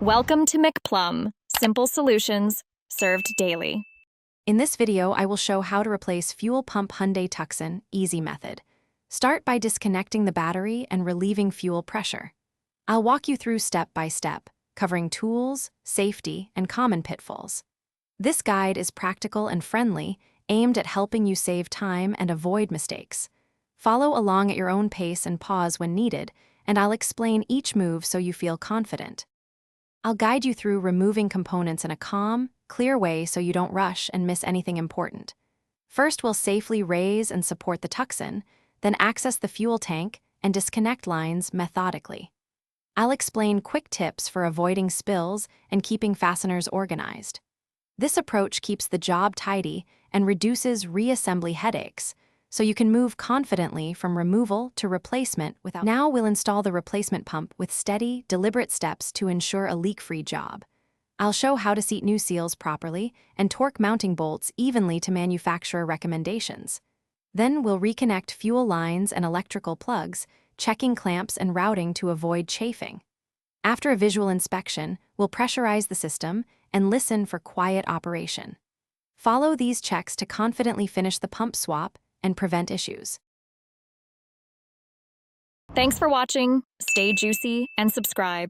Welcome to McPlum, simple solutions served daily. In this video, I will show how to replace fuel pump Hyundai Tucson easy method. Start by disconnecting the battery and relieving fuel pressure. I'll walk you through step by step, covering tools, safety, and common pitfalls. This guide is practical and friendly, aimed at helping you save time and avoid mistakes. Follow along at your own pace and pause when needed, and I'll explain each move so you feel confident. I'll guide you through removing components in a calm, clear way so you don't rush and miss anything important. First, we'll safely raise and support the Tucson, then access the fuel tank and disconnect lines methodically. I'll explain quick tips for avoiding spills and keeping fasteners organized. This approach keeps the job tidy and reduces reassembly headaches, so you can move confidently from removal to replacement without. Now we'll install the replacement pump with steady, deliberate steps to ensure a leak-free job. I'll show how to seat new seals properly and torque mounting bolts evenly to manufacturer recommendations. Then we'll reconnect fuel lines and electrical plugs, checking clamps and routing to avoid chafing. After a visual inspection, we'll pressurize the system and listen for quiet operation. Follow these checks to confidently finish the pump swap and prevent issues. Thanks for watching. Stay juicy and subscribe.